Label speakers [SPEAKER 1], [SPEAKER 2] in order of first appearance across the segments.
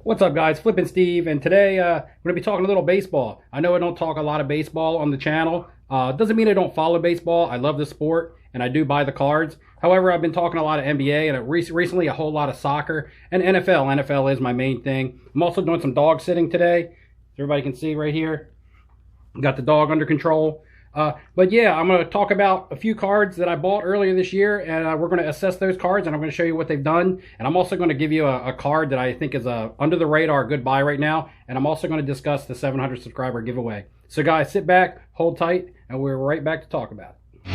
[SPEAKER 1] What's up, guys? Flippin' Steve, and today we're going to be talking a little baseball. I know I don't talk a lot of baseball on the channel. Doesn't mean I don't follow baseball. I love the sport, and I do buy the cards. However, I've been talking a lot of NBA, and recently a whole lot of soccer, and NFL. NFL is my main thing. I'm also doing some dog sitting today. Everybody can see right here. Got the dog under control. But yeah, I'm going to talk about a few cards that I bought earlier this year, and we're going to assess those cards, and I'm going to show you what they've done. And I'm also going to give you a card that I think is a under the radar good buy right now, and I'm also going to discuss the 700 subscriber giveaway. So guys, sit back, hold tight, and we're right back to talk about it.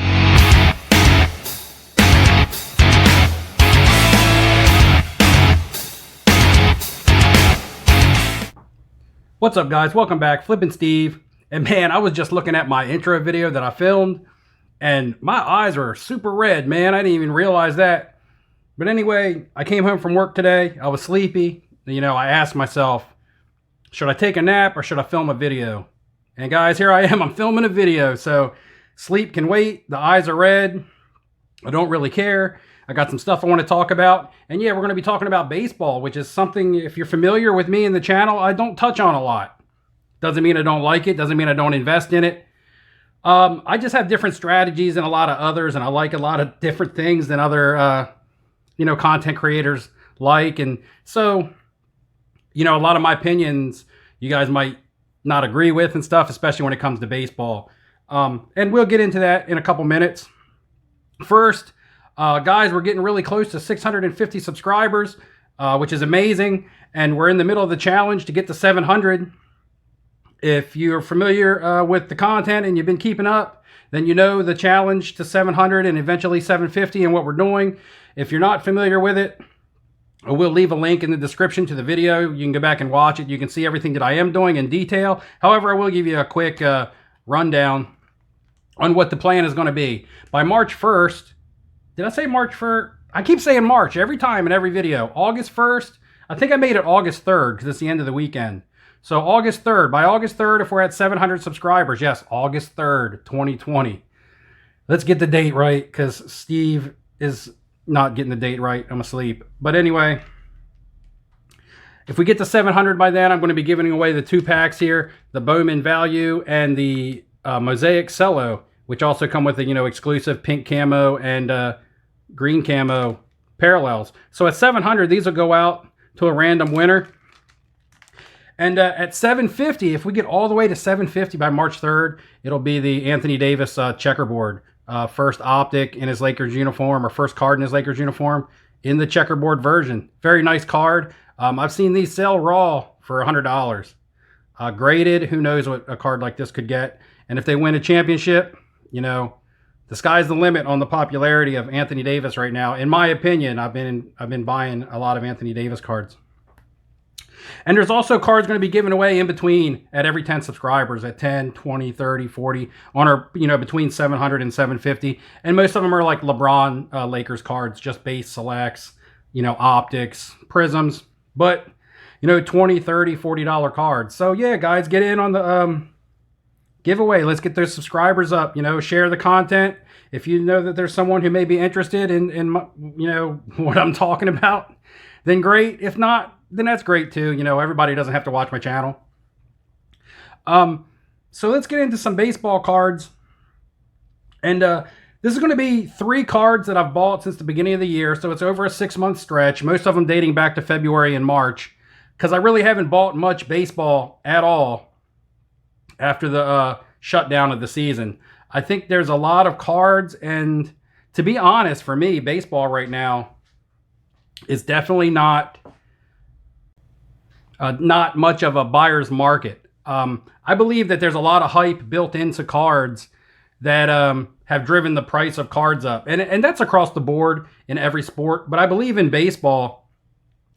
[SPEAKER 1] What's up, guys? Welcome back. Flippin' Steve. And man, I was just looking at my intro video that I filmed, and my eyes are super red, man. I didn't even realize that. But anyway, I came home from work today. I was sleepy. You know, I asked myself, should I take a nap or should I film a video? And guys, here I am. I'm filming a video. So sleep can wait. The eyes are red. I don't really care. I got some stuff I want to talk about. And yeah, we're going to be talking about baseball, which is something, if you're familiar with me in the channel, I don't touch on a lot. Doesn't mean I don't like it. Doesn't mean I don't invest in it. I just have different strategies than a lot of others, and I like a lot of different things than other, content creators like. And so, a lot of my opinions you guys might not agree with and stuff, especially when it comes to baseball. And we'll get into that in a couple minutes. First, guys, we're getting really close to 650 subscribers, which is amazing. And we're in the middle of the challenge to get to 700. If you're familiar with the content and you've been keeping up, then you know the challenge to 700 and eventually 750 and what we're doing. If you're not familiar with it, I will leave a link in the description to the video. You can go back and watch it. You can see everything that I am doing in detail. However, I will give you a quick rundown on what the plan is going to be. By March 1st, did I say March 1st? I keep saying March every time in every video. August 1st, I think I made it August 3rd because it's the end of the weekend. So August 3rd, by August 3rd, if we're at 700 subscribers, yes, August 3rd, 2020. Let's get the date right, because Steve is not getting the date right. I'm asleep. But anyway, if we get to 700 by then, I'm going to be giving away the 2 packs here, the Bowman Value and the Mosaic Cello, which also come with the, exclusive pink camo and green camo parallels. So at 700, these will go out to a random winner. And at 750, if we get all the way to 750 by March 3rd, it'll be the Anthony Davis checkerboard. First optic in his Lakers uniform, or first card in his Lakers uniform in the checkerboard version. Very nice card. I've seen these sell raw for $100. Graded, who knows what a card like this could get. And if they win a championship, the sky's the limit on the popularity of Anthony Davis right now. In my opinion, I've been buying a lot of Anthony Davis cards. And there's also cards going to be given away in between at every 10 subscribers at 10, 20, 30, 40 on our, between 700 and 750. And most of them are like LeBron Lakers cards, just base selects, optics, prisms, but, $20, $30, $40 cards. So yeah, guys, get in on the giveaway. Let's get those subscribers up, share the content. If you know that there's someone who may be interested in what I'm talking about, then great. If not, then that's great too. Everybody doesn't have to watch my channel. So let's get into some baseball cards. And this is going to be 3 cards that I've bought since the beginning of the year. So it's over a 6-month stretch, most of them dating back to February and March, because I really haven't bought much baseball at all after the shutdown of the season. I think there's a lot of cards, and to be honest, for me, baseball right now is definitely not much of a buyer's market. I believe that there's a lot of hype built into cards that have driven the price of cards up. And that's across the board in every sport. But I believe in baseball,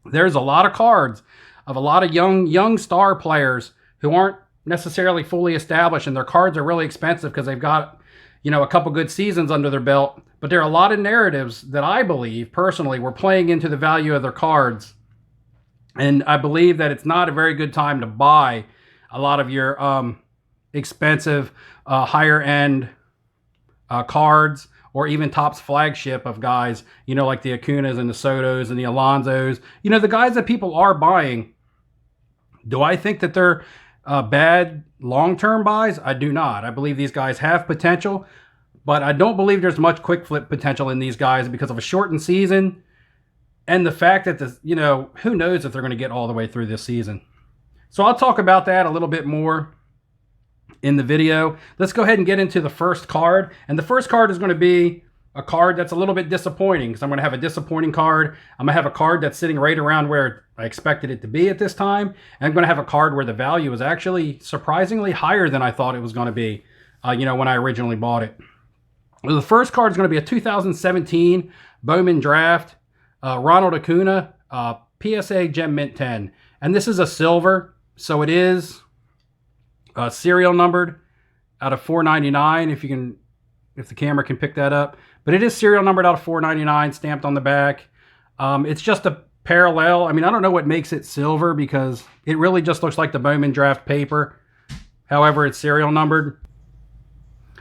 [SPEAKER 1] there's a lot of cards of a lot of young star players who aren't necessarily fully established. And their cards are really expensive because they've got, a couple good seasons under their belt. But there are a lot of narratives that I believe, personally, were playing into the value of their cards. And I believe that it's not a very good time to buy a lot of your expensive, higher-end cards, or even Topps flagship of guys, like the Acunas and the Sotos and the Alonsos. The guys that people are buying Do I think that they're bad long-term buys? I do not. I believe these guys have potential, but I don't believe there's much quick flip potential in these guys because of a shortened season and the fact that, who knows if they're going to get all the way through this season. So I'll talk about that a little bit more in the video. Let's go ahead and get into the first card. And the first card is going to be a card that's a little bit disappointing because I'm going to have a disappointing card. I'm going to have a card that's sitting right around where I expected it to be at this time. And I'm going to have a card where the value is actually surprisingly higher than I thought it was going to be, when I originally bought it. The first card is going to be a 2017 Bowman Draft, Ronald Acuna, PSA Gem Mint 10. And this is a silver, so it is serial numbered out of $4.99 if the camera can pick that up. But it is serial numbered out of $4.99, stamped on the back. It's just a parallel. I mean, I don't know what makes it silver because it really just looks like the Bowman Draft paper. However, it's serial numbered.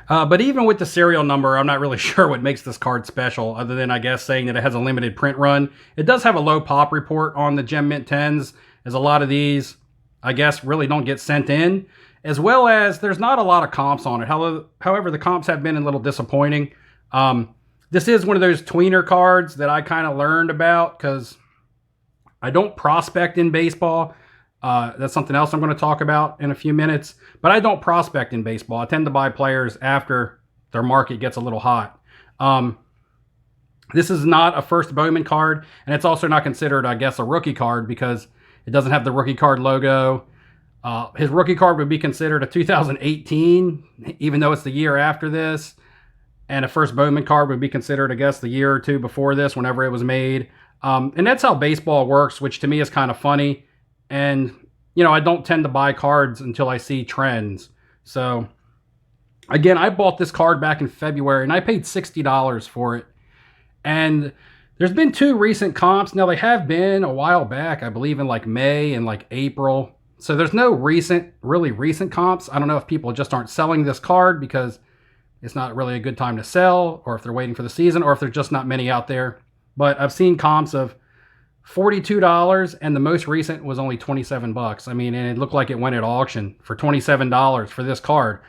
[SPEAKER 1] But even with the serial number, I'm not really sure what makes this card special other than, I guess, saying that it has a limited print run. It does have a low pop report on the Gem Mint 10s, as a lot of these, I guess, really don't get sent in, as well as there's not a lot of comps on it. However, the comps have been a little disappointing. This is one of those tweener cards that I kind of learned about because I don't prospect in baseball. That's something else I'm going to talk about in a few minutes. But I don't prospect in baseball. I tend to buy players after their market gets a little hot. This is not a first Bowman card, and it's also not considered, I guess, a rookie card because it doesn't have the rookie card logo. His rookie card would be considered a 2018, even though it's the year after this. And a first Bowman card would be considered, I guess, the year or two before this, whenever it was made. And that's how baseball works, which to me is kind of funny. And, I don't tend to buy cards until I see trends. So, again, I bought this card back in February, and I paid $60 for it. And there's been two recent comps. Now, they have been a while back, I believe in like May and like April. So there's no really recent comps. I don't know if people just aren't selling this card because it's not really a good time to sell, or if they're waiting for the season, or if there's just not many out there. But I've seen comps of $42, and the most recent was only $27. I mean, and it looked like it went at auction for $27 for this card.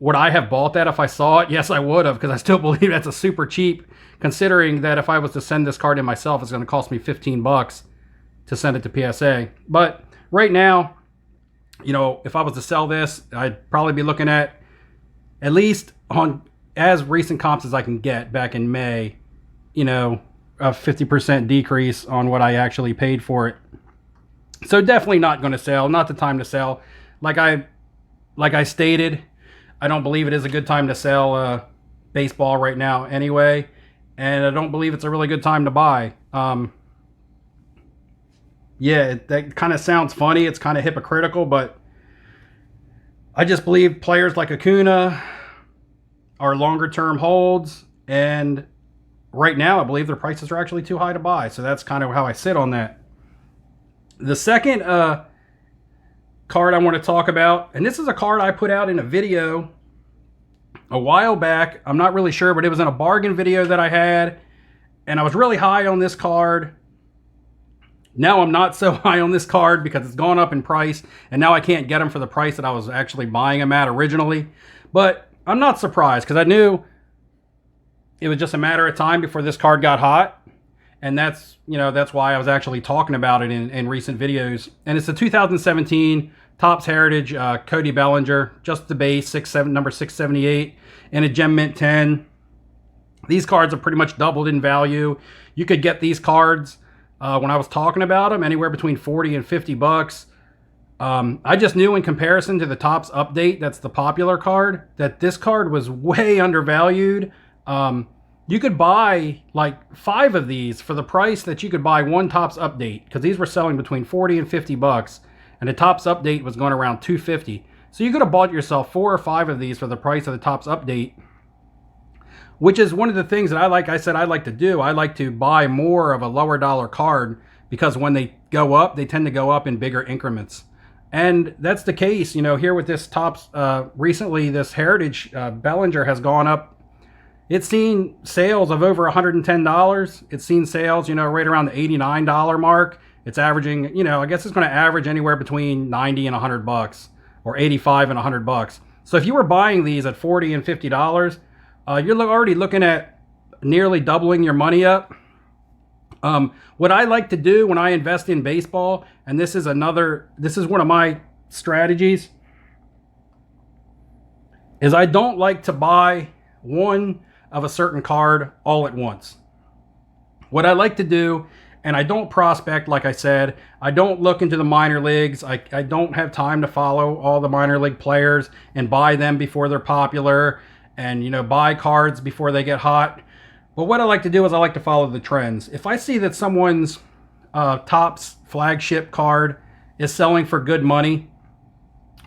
[SPEAKER 1] Would I have bought that if I saw it? Yes, I would have, because I still believe that's a super cheap, considering that if I was to send this card in myself, it's going to cost me $15 to send it to PSA. But right now, if I was to sell this, I'd probably be looking at least on as recent comps as I can get back in May, a 50% decrease on what I actually paid for it. So definitely not going to sell, not the time to sell. Like I stated, I don't believe it is a good time to sell baseball right now anyway, and I don't believe it's a really good time to buy. That kind of sounds funny. It's kind of hypocritical, but I just believe players like Acuna are longer term holds, and right now I believe their prices are actually too high to buy. So that's kind of how I sit on that. The second card I want to talk about, and this is a card I put out in a video a while back. I'm not really sure, but it was in a bargain video that I had, and I was really high on this card. Now I'm not so high on this card because it's gone up in price, and now I can't get them for the price that I was actually buying them at originally. But I'm not surprised because I knew it was just a matter of time before this card got hot. And that's why I was actually talking about it in recent videos. And it's the 2017 Topps Heritage Cody Bellinger, just the base, number 678, and a Gem Mint 10. These cards have pretty much doubled in value. You could get these cards when I was talking about them anywhere between $40 and $50. I just knew in comparison to the Topps Update, that's the popular card, that this card was way undervalued. You could buy like 5 of these for the price that you could buy one Topps Update, because these were selling between $40 and $50, and the Topps Update was going around $250. So you could have bought yourself 4 or 5 of these for the price of the Topps Update, which is one of the things that I like to do. I like to buy more of a lower dollar card because when they go up, they tend to go up in bigger increments. And that's the case, here with this Topps, recently this Heritage Bellinger has gone up. It's seen sales of over $110. It's seen sales, right around the $89 mark. It's averaging, you know, I guess it's going to average anywhere between 90 and $100 or 85 and $100. So if you were buying these at $40 and $50, you're already looking at nearly doubling your money up. What I like to do when I invest in baseball, and this is one of my strategies, is I don't like to buy one of a certain card all at once. What I like to do, and I don't prospect, like I said, I don't look into the minor leagues. I don't have time to follow all the minor league players and buy them before they're popular and, you know, buy cards before they get hot. But what I like to do is I like to follow the trends. If I see that someone's Topps flagship card is selling for good money,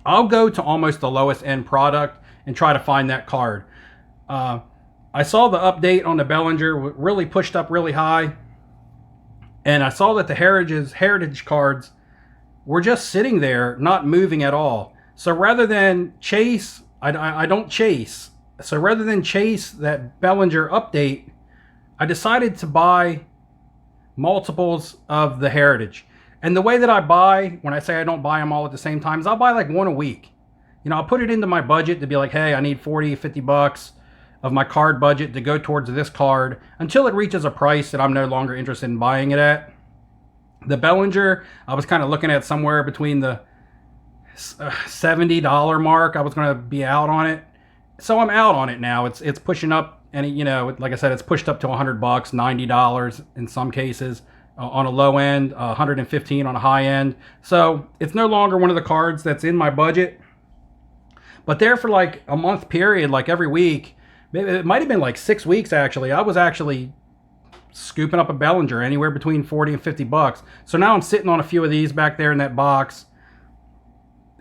[SPEAKER 1] I'll go to almost the lowest end product and try to find that card. I saw the update on the Bellinger really pushed up really high, and I saw that the heritage cards were just sitting there, not moving at all. So rather than chase, I don't chase. So rather than chase that Bellinger update, I decided to buy multiples of the heritage. And the way that I buy, when I say I don't buy them all at the same time, is I'll buy like one a week. You know, I'll put it into my budget to be like, hey, I need 40, 50 bucks of my card budget to go towards this card until it reaches a price that I'm no longer interested in buying it at. The Bellinger, I was kind of looking at somewhere between the $70 mark. I was going to be out on it. So I'm out on it now. It's pushing up, and you know, like I said, it's pushed up to $100, $90 in some cases on a low end, 115 on a high end. So it's no longer one of the cards that's in my budget. But there for like a month period, like every week, it might have been like 6 weeks actually, I was actually scooping up a Bellinger anywhere between 40 and 50 bucks. So now I'm sitting on a few of these back there in that box.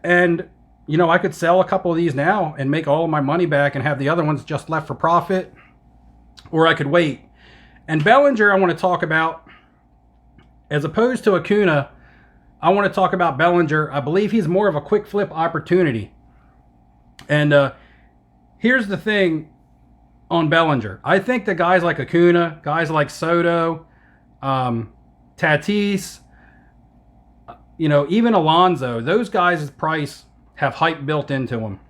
[SPEAKER 1] And, you know, I could sell a couple of these now and make all of my money back and have the other ones just left for profit. Or I could wait. And Bellinger I want to talk about, as opposed to Acuna, I want to talk about Bellinger. I believe he's more of a quick flip opportunity. And here's the thing on Bellinger. I think that guys like Acuna, guys like Soto, Tatis, you know, even Alonso, those guys' price have hype built into them.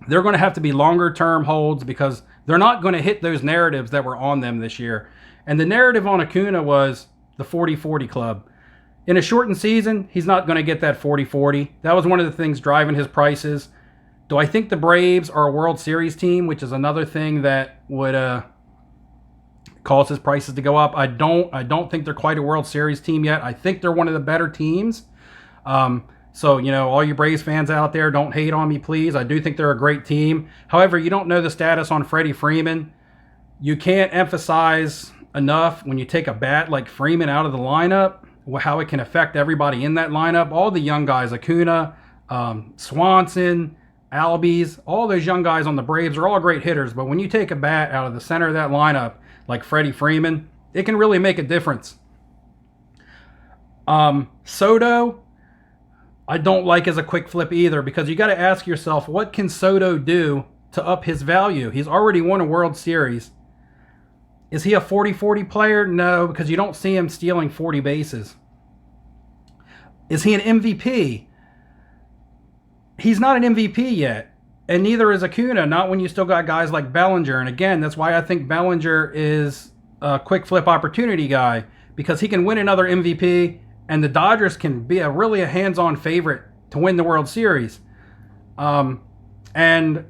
[SPEAKER 1] They're going to have to be longer term holds because they're not going to hit those narratives that were on them this year. And the narrative on Acuna was the 40-40 club. In a shortened season, he's not going to get that 40-40. That was one of the things driving his prices. Do I think the Braves are a World Series team, which is another thing that would cause his prices to go up? I don't think they're quite a World Series team yet. I think they're one of the better teams. So, you know, all you Braves fans out there, don't hate on me, please. I do think they're a great team. However, you don't know the status on Freddie Freeman. You can't emphasize enough when you take a bat like Freeman out of the lineup, how it can affect everybody in that lineup. All the young guys, Acuna, Swanson, Albies, all those young guys on the Braves are all great hitters. But when you take a bat out of the center of that lineup, like Freddie Freeman, it can really make a difference. Soto, I don't like as a quick flip either, because you got to ask yourself, what can Soto do to up his value? He's already won a World Series. Is he a 40-40 player? No, because you don't see him stealing 40 bases. Is he an MVP? He's not an MVP yet, and neither is Acuna, not when you still got guys like Bellinger. And again, that's why I think Bellinger is a quick flip opportunity guy, because he can win another MVP, and the Dodgers can be really a hands-on favorite to win the World Series. And,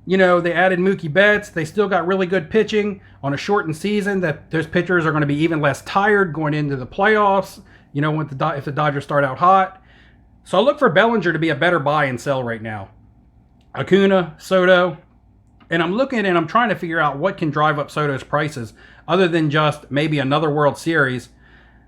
[SPEAKER 1] you know, they added Mookie Betts. They still got really good pitching on a shortened season, that those pitchers are going to be even less tired going into the playoffs, you know, if the Dodgers start out hot. So I look for Bellinger to be a better buy and sell right now. Acuna, Soto, and I'm looking and I'm trying to figure out what can drive up Soto's prices other than just maybe another World Series,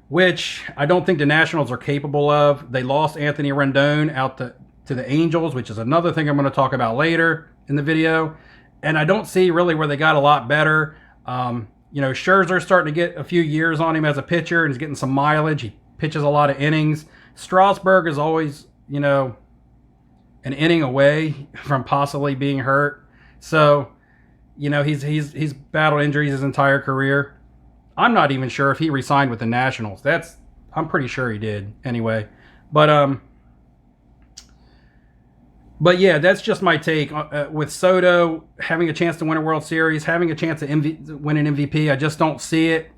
[SPEAKER 1] which I don't think the Nationals are capable of. They lost Anthony Rendon out to the Angels, which is another thing I'm going to talk about later in the video. And I don't see really where they got a lot better. You know, Scherzer's starting to get a few years on him as a pitcher and he's getting some mileage. He pitches a lot of innings. Strasburg is always, you know, an inning away from possibly being hurt. So, you know, he's battled injuries his entire career. I'm not even sure if he re-signed with the Nationals. That's I'm pretty sure he did anyway. But yeah, that's just my take with Soto having a chance to win a World Series, having a chance to win an MVP. I just don't see it,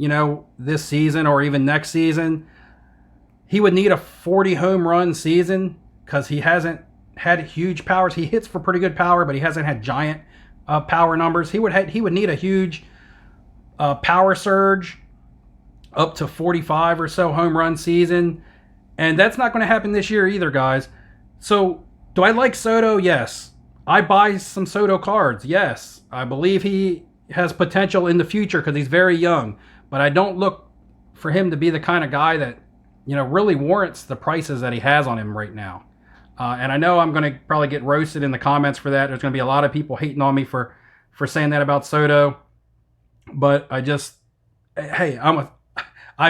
[SPEAKER 1] this season or even next season. He would need a 40 home run season because he hasn't had huge powers. He hits for pretty good power, but he hasn't had giant power numbers. He would need a huge power surge up to 45 or so home run season, and that's not going to happen this year either, guys. So do I like Soto? Yes. I buy some Soto cards. Yes. I believe he has potential in the future because he's very young. But I don't look for him to be the kind of guy that, really warrants the prices that he has on him right now. And I know I'm going to probably get roasted in the comments for that. There's going to be a lot of people hating on me for saying that about Soto. But I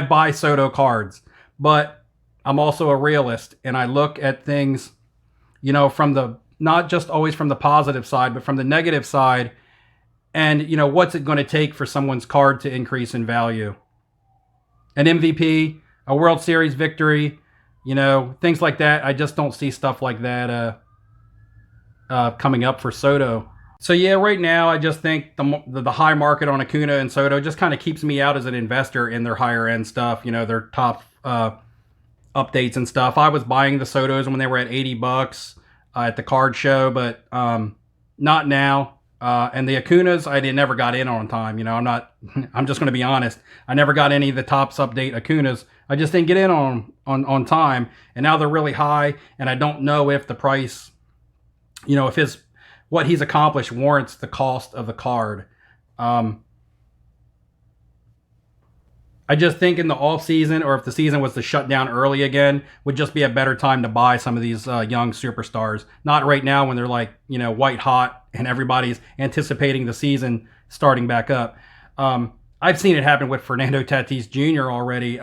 [SPEAKER 1] buy Soto cards. But I'm also a realist. And I look at things from the, not just always from the positive side, but from the negative side. And, what's it going to take for someone's card to increase in value? An MVP, a World Series victory, things like that. I just don't see stuff like that coming up for Soto. So yeah, right now I just think the high market on Acuna and Soto just kind of keeps me out as an investor in their higher end stuff, their top updates and stuff. I was buying the Sotos when they were at $80 at the card show, but not now. And the Acunas, I never got in on time. I'm just going to be honest. I never got any of the tops update Acunas. I just didn't get in on time. And now they're really high. And I don't know if the price, if what he's accomplished warrants the cost of the card. I just think in the off season, or if the season was to shut down early again, would just be a better time to buy some of these young superstars. Not right now when they're white hot and everybody's anticipating the season starting back up. I've seen it happen with Fernando Tatis Jr. already.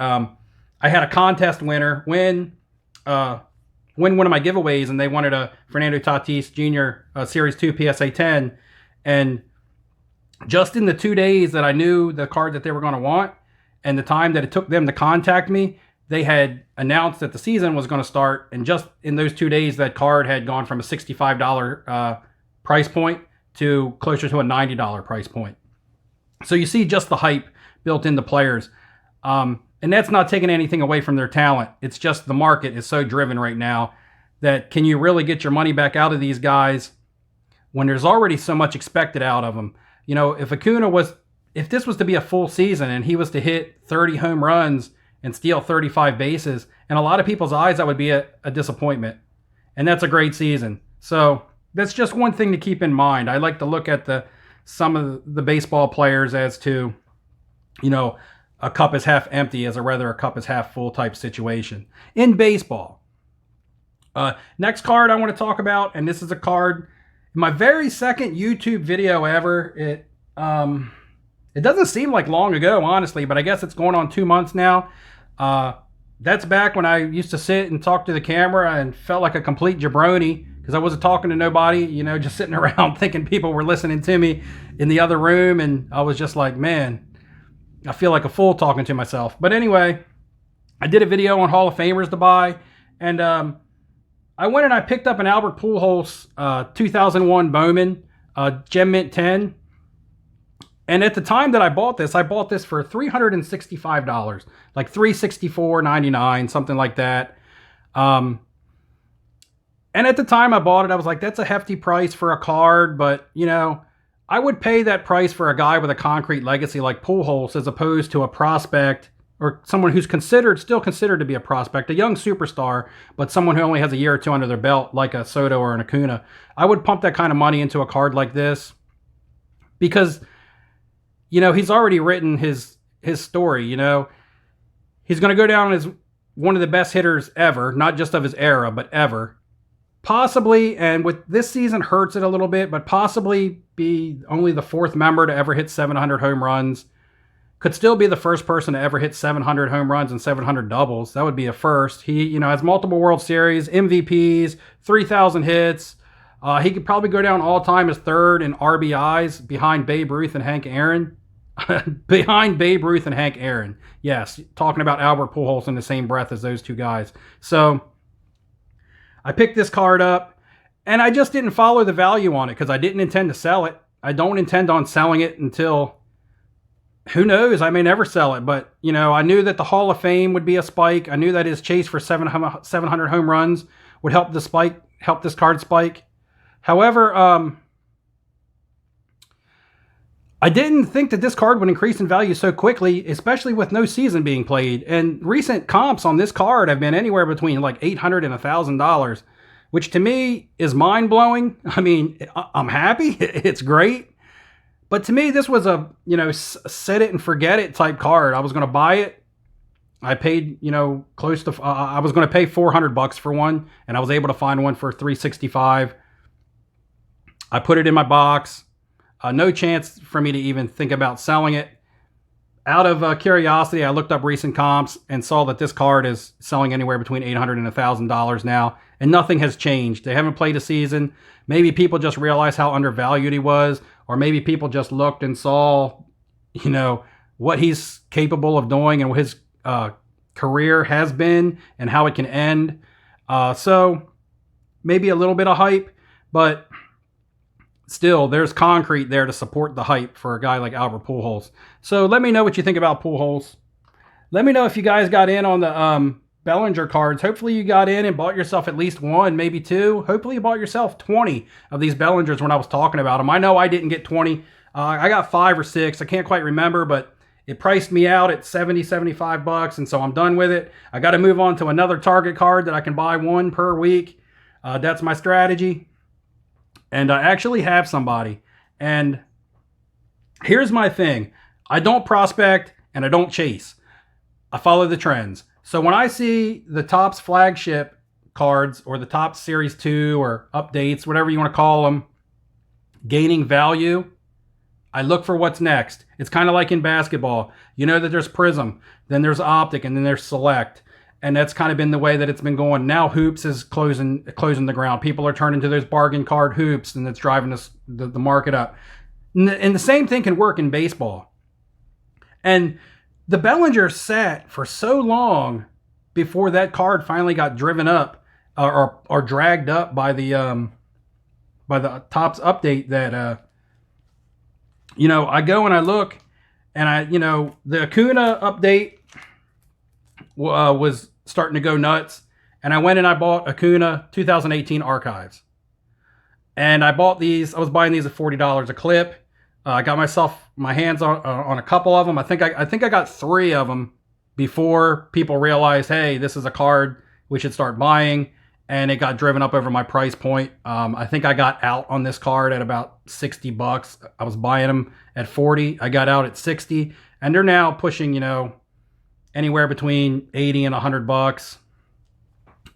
[SPEAKER 1] I had a contest winner win one of my giveaways, and they wanted a Fernando Tatis Jr. Series 2 PSA 10. And just in the 2 days that I knew the card that they were going to want, and the time that it took them to contact me, they had announced that the season was going to start. And just in those 2 days, that card had gone from a $65 price point to closer to a $90 price point. So you see just the hype built into players. And that's not taking anything away from their talent. It's just the market is so driven right now that can you really get your money back out of these guys when there's already so much expected out of them? If this was to be a full season and he was to hit 30 home runs and steal 35 bases, in a lot of people's eyes, that would be a disappointment. And that's a great season. So that's just one thing to keep in mind. I like to look at some of the baseball players as to, a cup is half empty as a rather a cup is half full type situation in baseball. Next card I want to talk about, and this is a card, my very second YouTube video ever. It doesn't seem like long ago, honestly, but I guess it's going on 2 months now. That's back when I used to sit and talk to the camera and felt like a complete jabroni because I wasn't talking to nobody, just sitting around thinking people were listening to me in the other room. And I was just like, man, I feel like a fool talking to myself. But anyway, I did a video on Hall of Famers to buy. And I went and I picked up an Albert Pujols 2001 Bowman Gem Mint 10. And at the time that I bought this for $365, like $364.99, something like that. And at the time I bought it, I was like, that's a hefty price for a card, but I would pay that price for a guy with a concrete legacy like Pujols as opposed to a prospect or someone who's still considered to be a prospect, a young superstar, but someone who only has a year or two under their belt, like a Soto or an Acuna. I would pump that kind of money into a card like this because he's already written his story. He's going to go down as one of the best hitters ever, not just of his era, but ever. Possibly, and with this season hurts it a little bit, but possibly be only the fourth member to ever hit 700 home runs. Could still be the first person to ever hit 700 home runs and 700 doubles. That would be a first. He, has multiple World Series, MVPs, 3,000 hits. He could probably go down all time as third in RBIs behind Babe Ruth and Hank Aaron. behind Babe Ruth and Hank Aaron. Yes, talking about Albert Pujols in the same breath as those two guys. So I picked this card up, and I just didn't follow the value on it because I didn't intend to sell it. I don't intend on selling it until, who knows, I may never sell it. But, you know, I knew that the Hall of Fame would be a spike. I knew that his chase for 700 home runs would help this card spike. However, I didn't think that this card would increase in value so quickly, especially with no season being played. And recent comps on this card have been anywhere between like $800 and $1,000, which to me is mind-blowing. I mean, I'm happy. It's great. But to me, this was a, you know, set it and forget it type card. I was going to buy it. I paid, you know, close to, I was going to pay $400 for one, and I was able to find one for $365. I put it in my box. No chance for me to even think about selling it. Out of curiosity, I looked up recent comps and saw that this card is selling anywhere between $800 and $1,000 now, and nothing has changed. They haven't played a season. Maybe people just realized how undervalued he was, or maybe people just looked and saw, you know, what he's capable of doing and what his career has been and how it can end. So maybe a little bit of hype, but still, there's concrete there to support the hype for a guy like Albert Pujols. So let me know what you think about Pujols. Let me know if you guys got in on the Bellinger cards. Hopefully you got in and bought yourself at least one, maybe two. Hopefully you bought yourself 20 of these Bellingers when I was talking about them. I know I didn't get 20. I got 5 or 6. I can't quite remember, but it priced me out at $70, $75, and so I'm done with it. I got to move on to another Target card that I can buy one per week. That's my strategy. And I actually have somebody. And here's my thing. I don't prospect and I don't chase. I follow the trends. So when I see the Topps flagship cards or the Topps Series 2 or updates, whatever you want to call them, gaining value, I look for what's next. It's kind of like in basketball. You know that there's Prism, then there's Optic, and then there's Select. And that's kind of been the way that it's been going. Now Hoops is closing the ground. People are turning to those bargain card Hoops, and it's driving the market up. And the same thing can work in baseball. And the Bellinger sat for so long before that card finally got driven up or dragged up by the Topps update that you know, I go and I look, and the Acuna update was starting to go nuts, and I went and I bought Acuna 2018 archives, and I bought these. I was buying these at $40 a clip. I got my hands on a couple of them. I think I got 3 of them before people realized, hey, this is a card we should start buying, and it got driven up over my price point. I think I got out on this card at about $60. I was buying them at 40. I got out at 60, and they're now pushing, you know, anywhere between 80 and $100.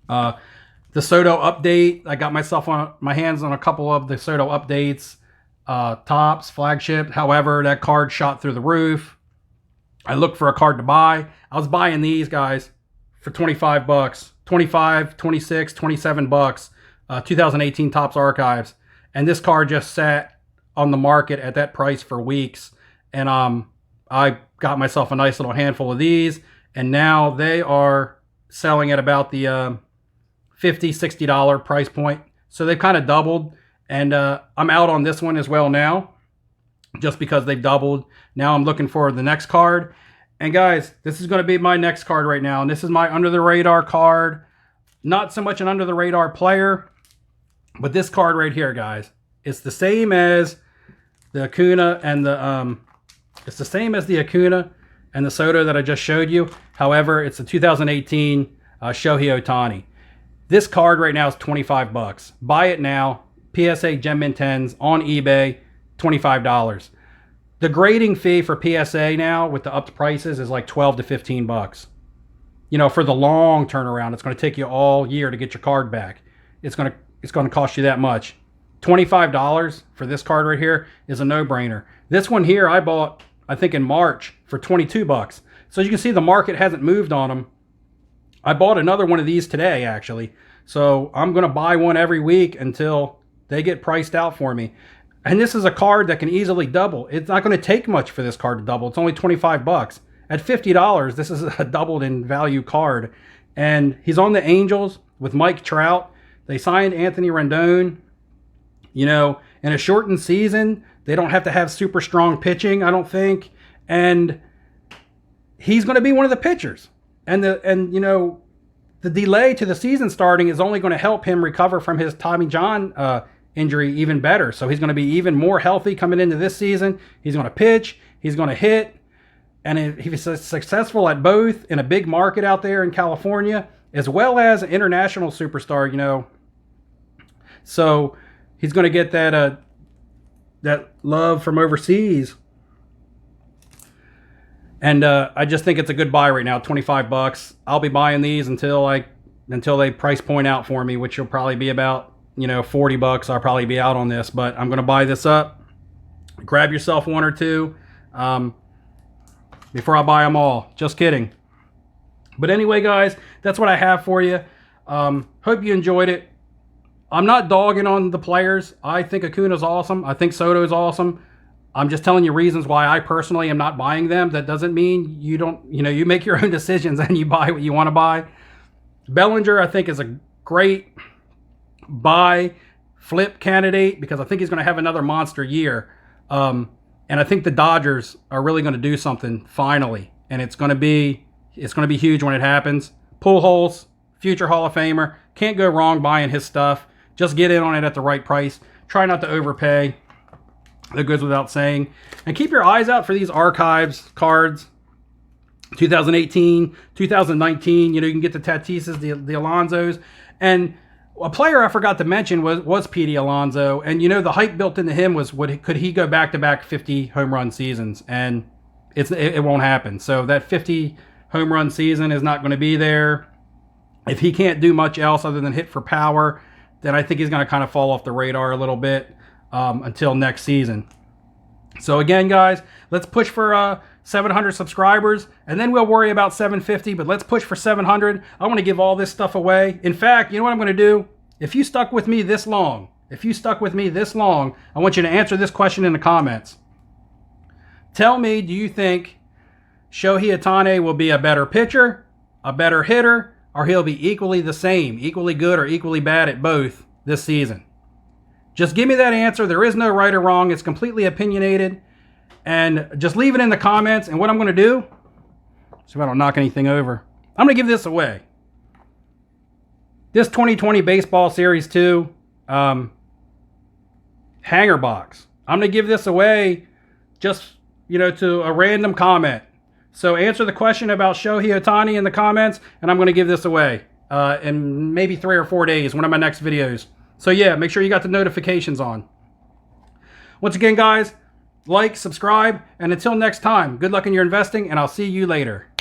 [SPEAKER 1] The Soto update, I got my hands on a couple of the Soto updates. Topps flagship, however, that card shot through the roof. I looked for a card to buy. I was buying these guys for $25, 25, 26, $27. 2018 Topps archives, and this card just sat on the market at that price for weeks. And I got myself a nice little handful of these, and now they are selling at about the $50, $60 price point. So they've kind of doubled, and I'm out on this one as well now, just because they've doubled. Now I'm looking for the next card. And guys, this is going to be my next card right now, and this is my under-the-radar card. Not so much an under-the-radar player, but this card right here, guys. It's the same as the Acuna and the Soto that I just showed you. However, it's the 2018 Shohei Ohtani. This card right now is $25. Buy it now. PSA Gem Mint 10s on eBay, $25. The grading fee for PSA now with the upped prices is like $12 to $15. You know, for the long turnaround, it's going to take you all year to get your card back. It's going to cost you that much. $25 for this card right here is a no-brainer. This one here I bought, I think, in March for $22. So you can see the market hasn't moved on them. I bought another one of these today, actually. So I'm going to buy one every week until they get priced out for me. And this is a card that can easily double. It's not going to take much for this card to double. It's only 25 bucks. At $50, this is a doubled in value card. And he's on the Angels with Mike Trout. They signed Anthony Rendon. You know, in a shortened season, they don't have to have super strong pitching, I don't think. And he's going to be one of the pitchers. And you know, the delay to the season starting is only going to help him recover from his Tommy John injury even better. So he's going to be even more healthy coming into this season. He's going to pitch. He's going to hit. And if he's successful at both in a big market out there in California, as well as an international superstar, you know. So he's going to get that love from overseas. And I just think it's a good buy right now, 25 bucks. I'll be buying these until they price point out for me, which will probably be about, you know, 40 bucks. I'll probably be out on this, but I'm going to buy this up. Grab yourself one or two before I buy them all. Just kidding. But anyway, guys, that's what I have for you. Hope you enjoyed it. I'm not dogging on the players. I think Acuna's awesome. I think Soto's awesome. I'm just telling you reasons why I personally am not buying them. That doesn't mean you don't, you know, you make your own decisions and you buy what you want to buy. Bellinger, I think, is a great buy flip candidate because I think he's going to have another monster year. And I think the Dodgers are really going to do something finally. And it's going to be huge when it happens. Pujols, future Hall of Famer. Can't go wrong buying his stuff. Just get in on it at the right price. Try not to overpay. That goes without saying. And keep your eyes out for these archives cards. 2018, 2019. You know, you can get the Tatises, the Alonsos. And a player I forgot to mention was Pete Alonso. And, you know, the hype built into him was, could he go back-to-back 50 home run seasons? And it won't happen. So that 50 home run season is not going to be there. If he can't do much else other than hit for power, then I think he's going to kind of fall off the radar a little bit until next season. So again, guys, let's push for 700 subscribers, and then we'll worry about 750, but let's push for 700. I want to give all this stuff away. In fact, you know what I'm going to do? If you stuck with me this long, I want you to answer this question in the comments. Tell me, do you think Shohei Ohtani will be a better pitcher, a better hitter, or he'll be equally the same, equally good or equally bad at both this season? Just give me that answer. There is no right or wrong. It's completely opinionated. And just leave it in the comments. And what I'm going to do, so I don't knock anything over, I'm going to give this away. This 2020 Baseball Series 2 hanger box. I'm going to give this away just, you know, to a random comment. So answer the question about Shohei Ohtani in the comments, and I'm going to give this away in maybe 3 or 4 days, one of my next videos. So yeah, make sure you got the notifications on. Once again, guys, like, subscribe, and until next time, good luck in your investing, and I'll see you later.